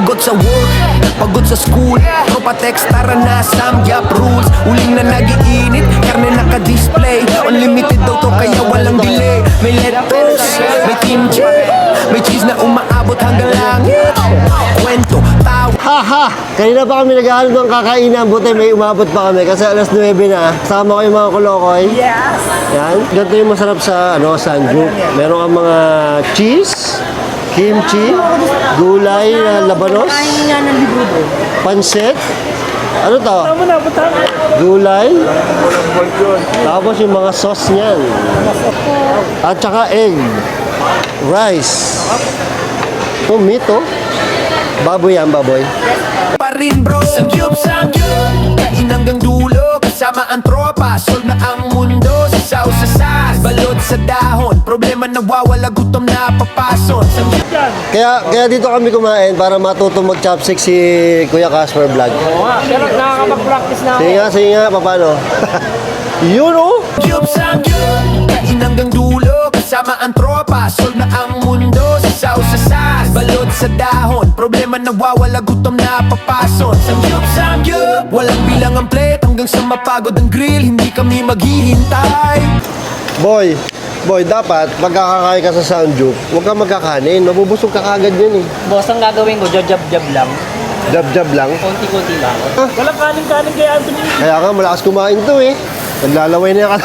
Pagod sa work, pagod sa school, tropa text, tara na, samgyap rules. Uling na nagiinit, karne naka-display. Unlimited daw to kaya walang delay. May lettuce, may kimchi, may cheese na umaabot hanggang langit. Kwento, tawa. Haha! Kanina pa kami naghahanap ng kakainan. Buti may umabot pa kami kasi alas 9 na. Sama ko yung mga kulokoy. Yes! Yan. Ganito yung masarap sa Sanjuk. Meron kang mga cheese, kimchi, gulay na labanos, Kain nga ng libro doon. pansit. Ano to? Tama na, butang. Gulay. Tapos yung mga sauce niyan. At saka egg. Rice. Ito, meat oh. Baboy yan, baboy. Pa rin bro, samgyup, kain hanggang dulo, kasama ang tropa. Solve na ang mundo, sasaw sa sas, balot sa dahon. Problema nawawala, gutom na papason. Samgyup yan. Kaya dito kami kumain para matutong mag-chopstick si Kuya Casper Vlog. Oo nga, pero nakakapag-practice na ako. Sige nga, paano? Yun oh! Samgyup, kain hanggang dulo, kasama ang tropa. Solve na ang mundo, sasaw sa sas, balot sa dahon. Problema nawawala, gutom na papason. Samgyup, walang bilang ang plate hanggang sa mapagod ang grill. Hindi kami maghihintay. Boy, dapat pagkakakain ka sa Sanjuk, huwag kang magkakanin. Mabubusog ka kagad yun eh. Boss, ang gagawin ko, jab-jab lang. Jab-jab lang. Konti-konti lang. Walang kanin-kanin kay Anthony. Kaya nga, malakas kumain to eh. Naglalaway na yan.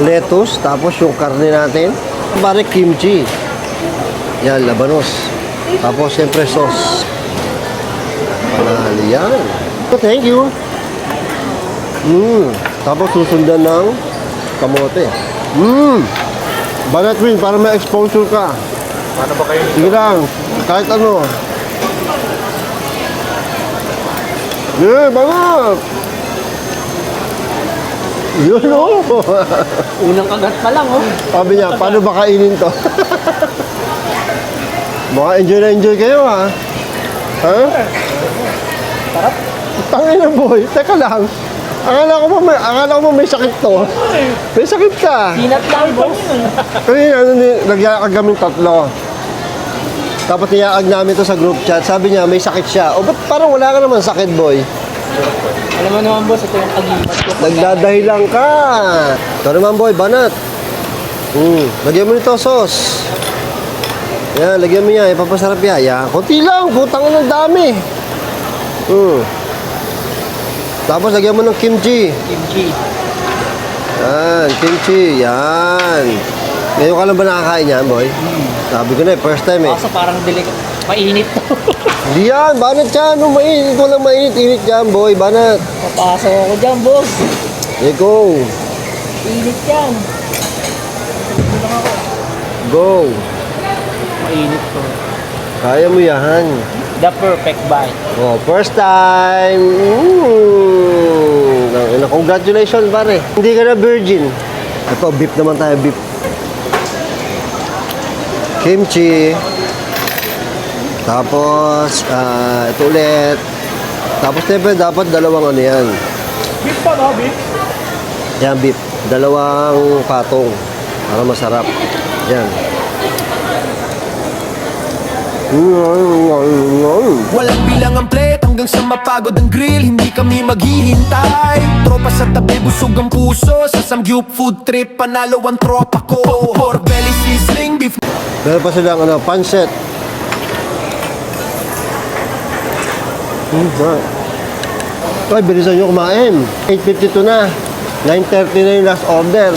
Lettuce, tapos yung karne natin. Pare kimchi. Yan, labanos. Tapos siyempre sauce. Panali yan. Oh, thank you. Tapos susundan ng kamote. Banat win, para may exposure ka. Paano ba kayo nito? Sige lang, kahit ano. Yeah, banat! Yun o! Unang kagat pa lang, oh. Sabi niya, paano ba kainin to? Baka enjoy na enjoy kayo ha? Ha? Sarap. Tangin na boy, teka lang. Akala ko may sakit to. May sakit ka. Peanut lang, boss. Kanina, nagyakag kami tatlo. Tapos niyakag namin to sa group chat. Sabi niya, may sakit siya. O ba't parang wala ka naman sakit, boy? Alam mo naman, boss, ito yung agimat ko. Nagdadahilan ka. Ito naman, boy, banat. Lagyan mo nito sauce. Yan, lagyan mo yan. Ipapasarap yan. Yan, konti lang. Putang ng dami. Tapos lagyan mo ng kimchi. Kimchi. Yan, kimchi. Yan. Ngayon ka lang ba nakakain yan, boy? Sabi ko na first time eh. Kaso parang mainit to. Hindi yan, banat yan. Mainit, walang mainit-init yan, boy. Banat. Papasok ako dyan, boss. Hey, go. Init yan. Go. Mainit to. Kaya mo yan. The perfect bite. Oh, first time. Congratulations, pare. Hindi ka na virgin. Ito, beef naman tayo, beef. Kimchi. Tapos, ito ulit. Tapos, siyempre, dapat dalawang ano yan. Beef pa, no? Beef? Yan, beef. Dalawang patong. Para masarap. Yan. Walang bilang ang plate hanggang sa mapagod ang grill. Hindi kami maghihintay. Tropa sa tabi, busog ang puso. Sa Samgyup food trip, panalo ang tropa ko. Pork belly, sizzling beef. Meron pa silang pancit. Ay, bilisan nyo kumain. 8:52 na. 9:30 na yung last order.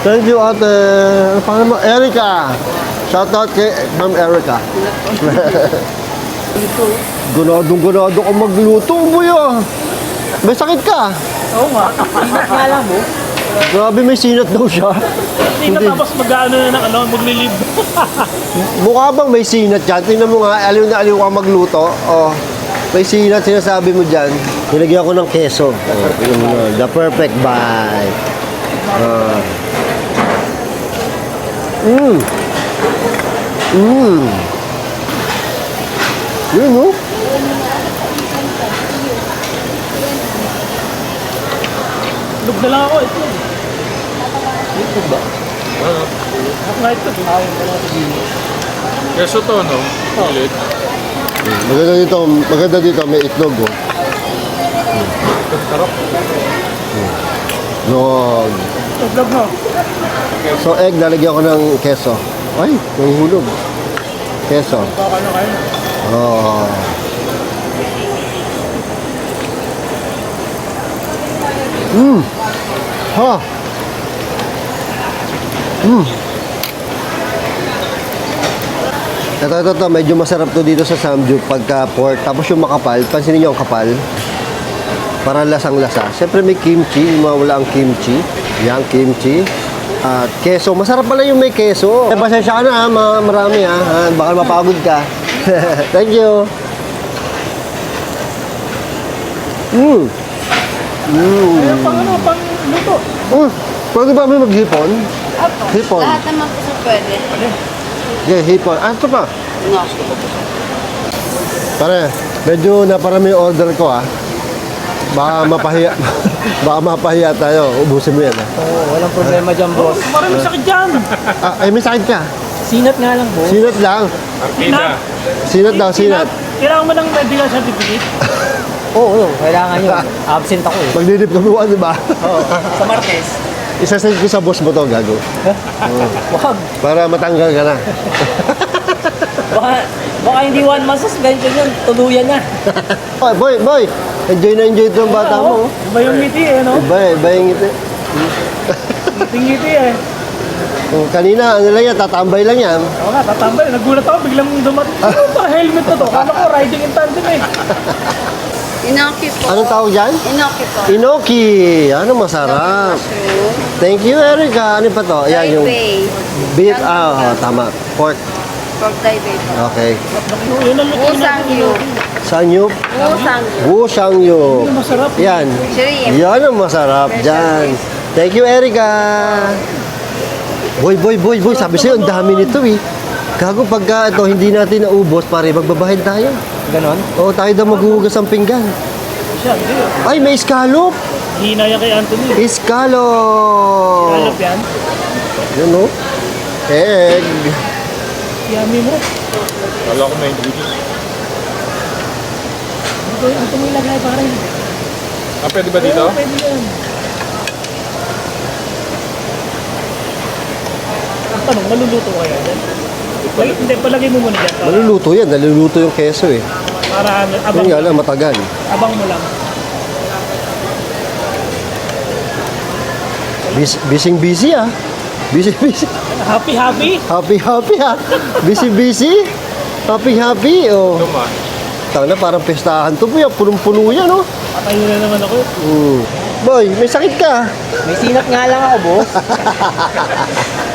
Thank you, ate. Ano pangalan mo? Erica. Shoutout kay Ma'am Erica. Gunado ka magluto, boy ah. May sakit ka. Oo nga. Init nga lang, boss. Grabe, may sinat daw siya. Hindi na tapos mag-ano na ng maglilib. Mukha bang may sinat dyan? Tingnan mo nga, aliw na aliw ka magluto. Oh, may sinat, sinasabi mo dyan. Nilagyan ko ng keso. Oh, tingnan mo na. The perfect bite. Yun, no? Lug na lang ako ito. Ito ba? Ako nga ito. Keso to, no? Maganda dito, may itlog, oh. Yun. Itlog mo. So, egg, lalagyan ko ng keso. Ay, nahulog. Keso. Ano kayo? Oh. Ha. Ito, medyo masarap to dito sa Samgyup pagka pork. Tapos yung makapal, pansinin nyo ang kapal. Para lasang-lasa. Siyempre may kimchi, hindi mawala ang kimchi. Yan, kimchi. At keso. Masarap pala yung may keso. Pasensya ka na ha, marami ha. Baka mapagod ka. Thank you. Kaya pang ano, pang luto. Pwede ba may maghipon? Hipon. Lahat naman po sir pwede. Yeah, hipon. Ah, ito pa. No. Pare, medyo naparami yung order ko ah. Baka mapahiya. Baka mapahiya tayo. Ubusin mo yan ah. Oo, walang problema dyan, boss. Maraming sakit dyan. Ay, may sakit ka. Sinat nga lang, boss. Sinat lang. Sinat. Sinat daw, sinat. Kailangan mo ng medical certificate. Oo, kailangan yun. Absent ako eh. Maglilip kami buwan, di ba? Oo, sa Martes. Isasend ko sa boss mo to, gago. Wag. Para matanggal ka na. Baka hindi 1 month suspension yun. Tuluyan na. Boy. Enjoy na enjoy itong bata mo. Iba yung ngiti eh, no? Iba yung ngiti. Ngiti eh. Kanina, ano lang yan, tatambay lang yan. Oo nga, tatambay. Nagulat ako, biglang dumating. Ano ba, helmet na to? Kala ko riding in tandem eh. Inoki po. Anong tawag dyan? Inoki po. Inoki. Ano masarap. Mushroom. Thank you, Erica. Ano pa to? Ayan yung Taipei. beef. Tama. Pork. Pork Taipei po. Okay. Yun ang luto Wusangyu. Sanyup. Wusangyu. Wu Shangyup. masarap. Yan. Shrimp. Yan ang masarap dyan. Thank you, Erica. Boy. Sabi sa'yo, ang dami nito eh. Gago, pagka ito hindi natin naubos, pare, magbabahid tayo. Ganon? Oo, tayo daw maghuhugas ng pinggan. Siya, hindi. Ay, may scallop. Hina yan kay Anthony. Scallop. Alap yan. Yun o. Egg. Yummy mo. Wala ko may ingredients. Ito mo ilagay pa rin. Pwede ba dito? Oo, pwede yan. Ang tanong, maluluto kaya yan? Hindi, palagay mo muna dyan. Maluluto yan. Naluluto yung keso eh. Para abang, Yun nga lang, matagal. abang mo lang. Busy ah. Busy. Happy. Happy ah. Busy. Happy. Oh. Tama na, parang pestahan to. Punong-puno yan oh. Patay na naman ako. Boy, may sakit ka. May sinat nga lang ako, boss.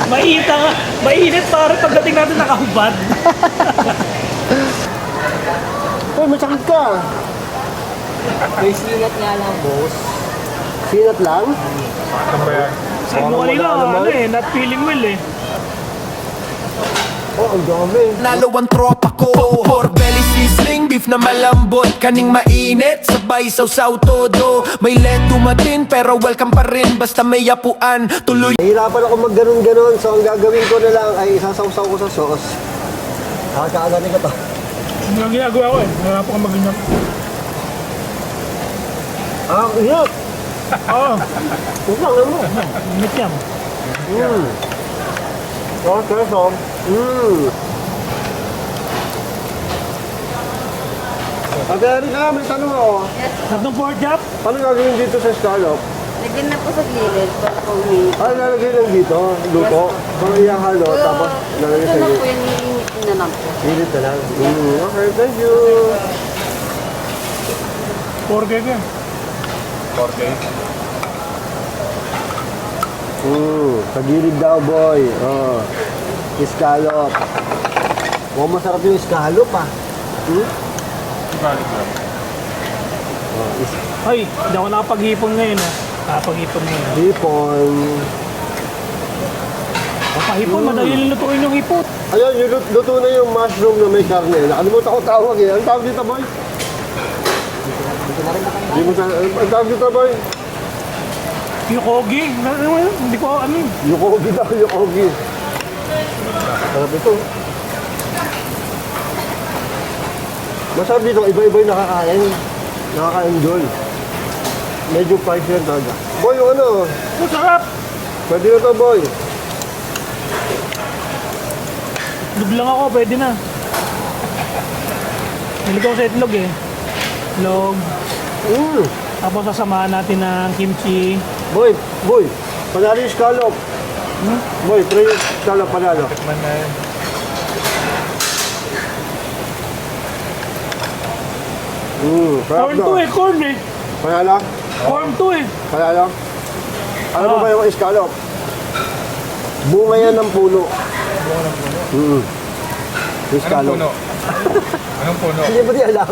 Mainit pare pagdating natin nakahubad. Boy, may sakit ka. May sinat nga lang, boss. Sinat lang? Sabi mo kanina, not feeling well eh. Oh, ang dami. Nalo ang tropa ko. Pork belly sizzling, beef na malambot, kaning mainit, sabay sausaw todo. May let dumatin pero welcome pa rin, basta may yapuan. Tuloy. Nahirapan ako mag-ganon-ganon, so ang gagawin ko na lang ay isasawsaw ko sa sauce. Kakaganin ko to. Hindi ang ginagawa ko eh. Nahirapan ka mag-ganyan. Ingat! Oo. Huwag lang mo. Init yan. Okay, so. Ate Erika, may tanong ako. Tatlong pork chop. Paano gagawin dito sa scallop? Lagyan na po sa gilid. Para po may... Ay, lalagay lang dito, luto. Pang ihalo, tapos lalagay Ito sa na po gilid. yung nilinitin na lang po. Gilid na lang. Okay, thank you. Pork egg yan. Sa gilid daw, boy. Oh. Scallop. Oh, masarap yung scallop, ah. Ay, hindi ako nakapaghipon ngayon ah. Nakapaghipon ngayon. Hipon. Kapahipon, madali lutuin yung hipon. Ayun, yung luto na yung mushroom na may karne. Nakalimutan ko tawag eh. Ang tawag dito, boy? Hindi mo sa... Ang tawag dito, boy? Yukogi. Hindi ko ano yun. Yukogi daw, yukogi. Sarap ito. Masarap dito, iba-iba yung nakakain. Nakaka-enjoy. Medyo pricey lang talaga. Boy, yung ano, Masarap! pwede na to, boy. Itlog lang ako, pwede na. Hindi ko sa itlog eh. Itlog. Mm. Tapos sasamahan natin ng kimchi. Boy, panalo yung scallop. Boy, try yung scallop, panalo. Tikman na yun. Sarap Corn na. to eh, corn eh. Panalo? Corn to eh. Panalo? Ano mo ba yung scallop? Bunga yan ng puno. Yung Anong scallop. puno? Anong puno? Hindi ba di alam?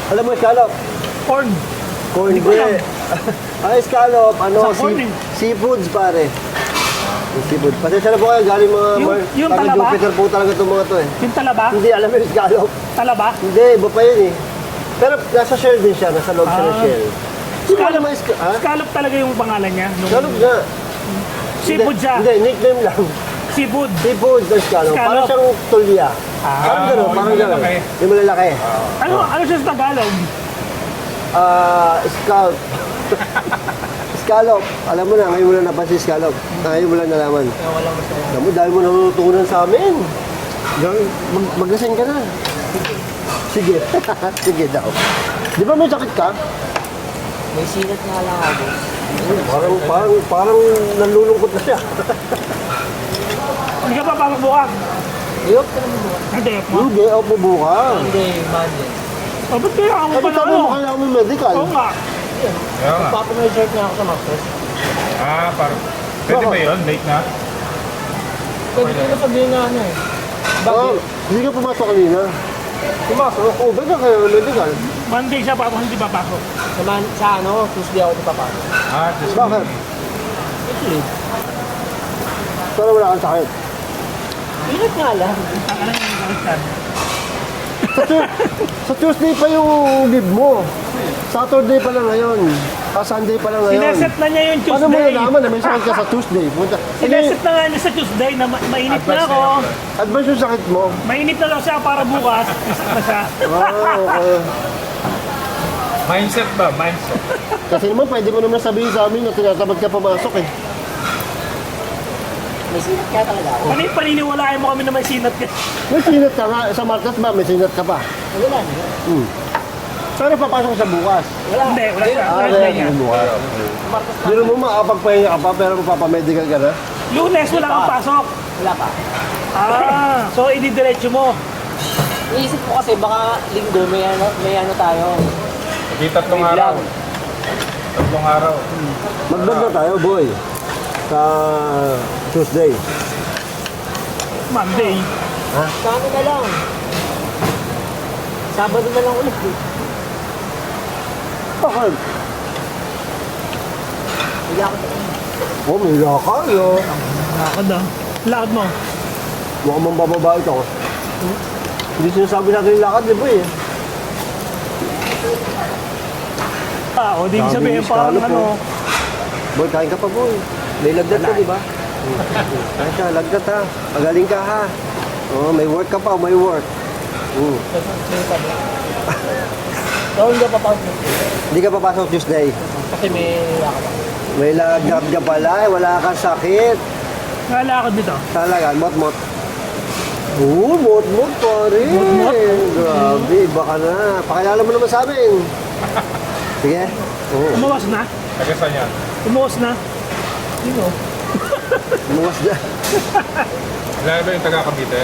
Alam mo yung scallop? Corn. Corn Hindi ko alam. Ay, scallop, ano, Sa corn eh. seafoods pare. Yung seafood. Pasensya na po kayo, galing mga Yung taga talaba? Jupiter po talaga itong mga to eh. Yung talaba? Hindi, alam mo yung scallop. Talaba? Hindi, iba pa yun eh. Pero nasa shell din siya, nasa loob siya ng Ah. shell. Hindi mo alam yung ha? Scallop talaga yung pangalan niya. Scallop nga. Seafood Hindi, siya. Hindi, nickname lang. Seafood. Seafood na scallop. Scallop. Parang siyang tulya. Parang gano'n, yung parang gano'n. malalaki. Yung malalaki. Ano siya sa Tagalog? Scallop. Scallop. Alam mo na, ngayon mo lang napansin scallop. Ngayon mo lang nalaman. Alam mo, dahil mo natutunan sa amin. Maglasing ka na. Sige. Sige daw. Di ba may sakit ka? May sinat nga lang ako. Parang nalulungkot na siya. Hindi ka pa pasok bukas. Iyok ka naman buwan. Hindi mo. Hindi, ako bukas. Hindi, Monday. O, ba't kaya ako Sabi pa na sabi ano? mo kailangan mo medical. Oo nga. Kaya nga. Papameasure nga ako sa Maxos. Parang, pwede ba yun? Late na? Pwede ko na sabihin na ano eh. Oo, hindi ka pumasok kanina. Pumasok? Oo, ba't ka kayo medical? Monday siya pa ako hindi papasok. Sa ano, Tuesday ako papasok. Just Bakit? Actually, Pero wala kang sakit. ingat nga lang. Ang alam yung gawin. Sa Tuesday pa yung leave mo. Saturday pa lang ngayon. Sunday pa lang ngayon. Sineset na niya yung Paano mo Tuesday. nalaman na may sakit ka sa Tuesday? Punta. Sineset na nga niya sa Tuesday na mainit na ako. Advance yung sakit mo. Mainit na lang siya para bukas. Isa na siya. Okay. Mindset ba? Mindset. Kasi naman pwede mo naman sabihin sa amin na tinatamad ka pumasok eh. May sinat kaya talaga ako. Paniniwalaan mo kami na may sinat ka. May sinat ka nga. Sa Martes ba? May sinat ka pa. Wala na. Sana papasok sa bukas. Wala. Hindi, wala siya. Ah, Thursday niya. bukas. Hindi mo makapagpahinga ka pa pero magpapamedical ka na. Lunes wala kang pasok. Wala pa. So ididiretso mo. Iisip ko kasi baka linggo may ano tayo. Hindi tatlong May araw. vlog. Tatlong araw. Mag-vlog na tayo, boy. Sa Tuesday. Monday. Sa ano na lang. Sabado na lang ulit. Bakit? Hindi ako Oh, may lakad oh. Lakad ah. Lakad mo. Mukhang mambababa ito. Hindi sinasabi natin yung lakad, di ba eh? O di Sabi sabihin ni parang Scallop, ano. Boy, kain ka pa, boy. May lagdat ka, di ba? Kain ka, lagdat ha. Magaling ka ha. Oh, may work ka pa, may work. So, hindi pa pa. Hindi ka papasok Tuesday. Kasi may lakad ako. May lagdat ka pala, wala kang sakit. Nalakad dito. Talaga, mot-mot. Oo, mot-mot pare. Mot-mot? Grabe, iba ka na. Pakilala mo naman sa amin. Sige. Oo. Umuwas na. Taga saan yan? Umuwas na. Sino? Bukas na. Lalo ba yung taga Cavite?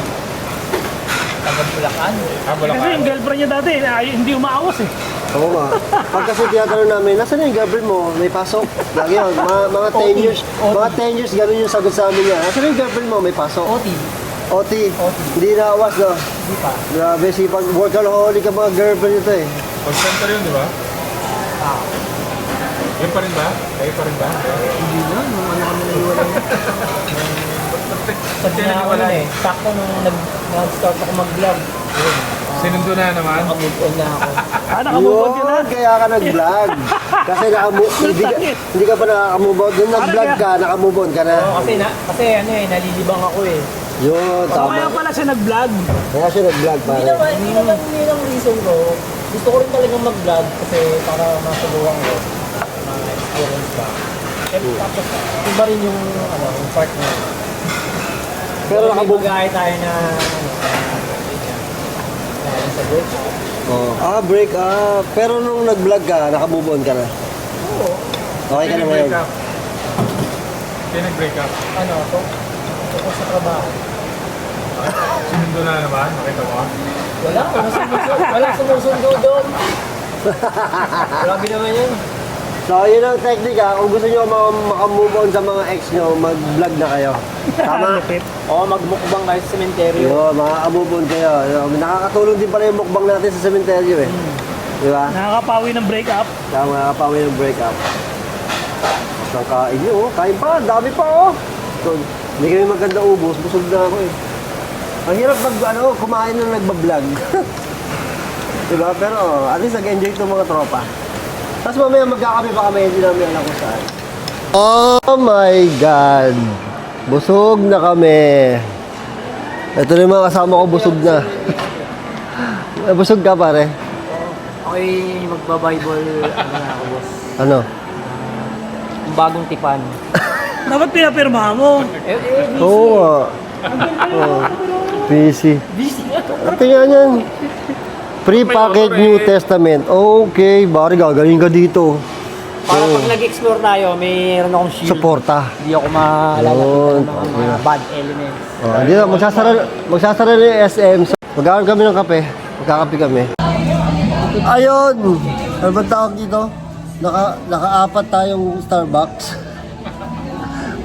Tagang Bulacan. Kasi yung Bulacan. girlfriend niya dati, hindi umaawas eh. Oo nga. Pag kasi tinatanong namin, nasaan na yung girlfriend mo? May pasok. Lagi yun. Mga 10 years. Mga 10 years, ganun yung sagot sa amin niya. Nasaan na yung girlfriend mo? May pasok. OT. OT. Hindi naawas, no? Hindi pa. Grabe, sipag workaholic ang mga girlfriend ito eh. Call center yun, di ba? Yun pa rin ba? Kayo pa rin ba? Hindi na. Nung ano kami naiwalay. Sabi na ako na eh. Sakto nung nag-start ako mag-vlog. Sinundo na naman. Naka-move on na ako. Nakamove on ka na. Yun, kaya ka nag-vlog. Kasi hindi ka pa naka-move on. Nung nag-vlog ka, naka-move on ka na. Oo, kasi ano eh, nalilibang ako eh. Yun, O kaya tama. pala siya nag-vlog. Kaya siya nag-vlog, pare. Hindi naman reason ko. Gusto ko rin talagang mag-vlog kasi para masubukan ko na experience ba. Tapos iba rin yung yung part na. Pero Nakabugay tayo na sa break. break up. Pero nung nag-vlog ka, naka-move on ka na. Oo. Okay ka na ngayon. Break up. Sino nag-break up? Ako sa trabaho. Sinundo na naman, nakita mo? Wala sumusundo doon. Grabe naman yun. So, yun ang technique ha. Kung gusto nyo makamove on sa mga ex nyo, mag-vlog na kayo. Tama? Oo, magmukbang tayo sa sementeryo. Yun, makaka-move on kayo. Nakakatulong din pala yung mukbang natin sa sementeryo eh. Di ba? Nakakapawi ng breakup. Kaya makakapawi ng breakup. So, kain nyo, oh. Kain pa, dami pa oh. So, hindi kami maganda ubos, busog na ako eh. Ang hirap kumain nang nagbablog. Diba? Pero at least nag-enjoy itong mga tropa. Tapos mamaya magkakape pa kami, hindi namin alam kung saan. Oh my God! Busog na kami. Ito na yung mga kasama ko, busog na. Busog ka pare? Okay, magba-Bible, na ako, boss. Ano? Yung bagong tipan. Dapat pinapirmahan mo. Oo nga. Oh, busy. Tingnan yan. Pre-packaged New Testament. Okay, bari gagaling ka dito. Para pag nag-explore tayo, mayroon akong shield. Suporta. Hindi ako maalala ng mga bad elements. Oh, hindi na, magsasara na yung SM. Mag-aaral kami ng kape. Magkakape kami. Ayun! Ano ba tawag dito? Naka-apat tayong Starbucks.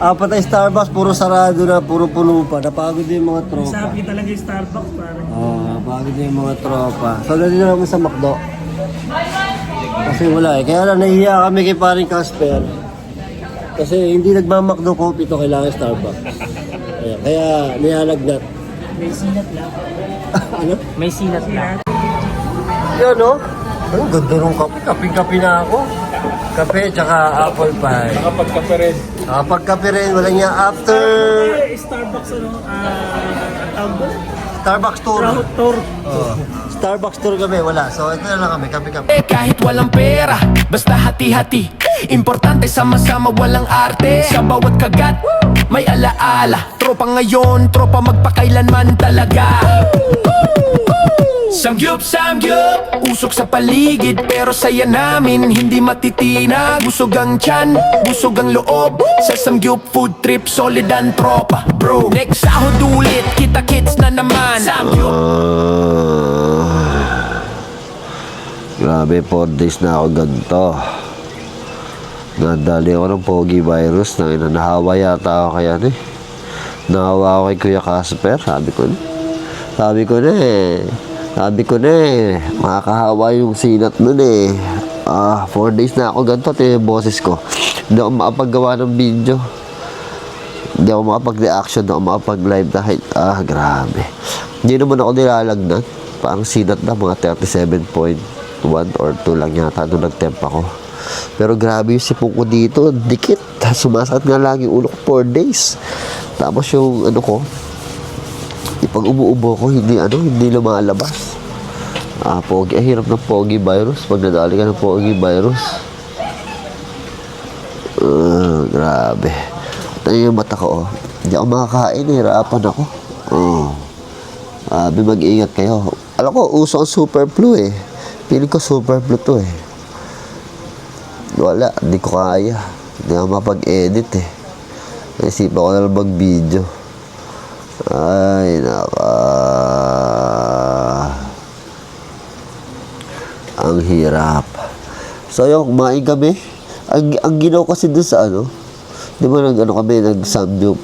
Apat na Starbucks, puro sarado na, puro puno pa. Napagod din yung mga tropa. Sabi talaga yung Starbucks, pare. Napagod din yung mga tropa. So, nandito naman sa McDo. Kasi wala eh. Kaya lang nahihiya kami kay paring Casper. Kasi hindi nagmamakdo coffee ito, kailangan Starbucks. Kaya nihalagnat. May sinat lang. Ano? May sinat lang. Yan no? Ang ganda nung kape. Kaping-kape na ako. Kape tsaka apple pie. Nakapagkape rin. Nakapagkape rin. Wala niya after Starbucks, tawag doon? Starbucks tour. Tour. Starbucks tour kami. Wala. So ito na lang kami. Kape-kape. Kahit walang pera, basta hati-hati. Importante sama-sama, walang arte. Sa bawat kagat, may alaala. Tropa ngayon, tropa magpakailanman talaga. Samgyup, samgyup, usok sa paligid. Pero saya namin, hindi matitinag. Busog ang tiyan, busog ang loob. Sa Samgyup food trip, solid ang tropa. Bro, next sahod ulit, kita-kits na naman. Samgyup. Grabe, 4 days na ako ganito. Nadali ako ng Pogi virus. Nahawa yata ako kaya nahawa ako kay Kuya Casper. Sabi ko na eh. Makakahawa yung sinat nun eh. 4 days na ako ganito. Ito yung boses ko. Hindi ako makapaggawa ng video. Hindi ako makapag-reaction. Hindi ako makapag-live dahil grabe. Hindi naman ako nilalagnat. Parang sinat na mga 37.1 or 2 lang yata nung nag-temp ako. Pero grabe yung sipong ko dito. Dikit. Sumasakit nga lang yung ulo ko 4 days. Tapos yung pag umuubo ko, hindi lumalabas. Pogi. Hirap ng Pogi virus. Pag nadali ka ng Pogi virus. Grabe. Ito yung mata ko, oh. Hindi ako makakain. Hirapan ako. Mag-ingat kayo. Alam ko, uso ang super flu eh. Piling ko super flu to eh. Wala, hindi ko kaya. Hindi ako mapag-edit eh. Naisipan ko na lang mag-video. Ay, ang hirap. So, yung kumain kami. Ang ginaw kasi doon sa di ba nag-Samgyup.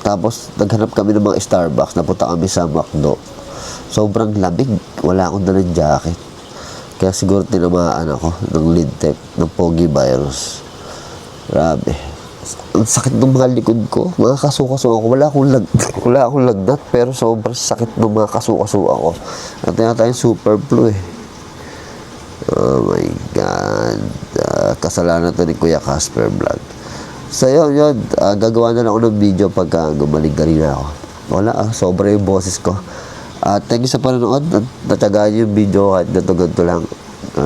Tapos, naghanap kami ng mga Starbucks. Napunta kami sa McDo. Sobrang lamig. Wala akong dalang jacket. Kaya siguro tinamaan ako ng lidtech, ng Pogi virus. Grabe. Ang sakit ng mga likod ko. Mga kasuka-suka ko. Wala akong lagnat. Pero sobrang sakit ng mga kasuka-suka ko. At yata yung super flu eh. Oh my God. Kasalanan to ni Kuya Casper Vlog. So yun, gagawa na lang ako ng video pagka gumaling ka rin ako. Wala, sobra yung boses ko. Thank you sa panonood. Natyagaan yung video kahit ganito lang.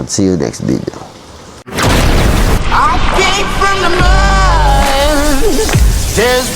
See you next video. I came from the mud. There's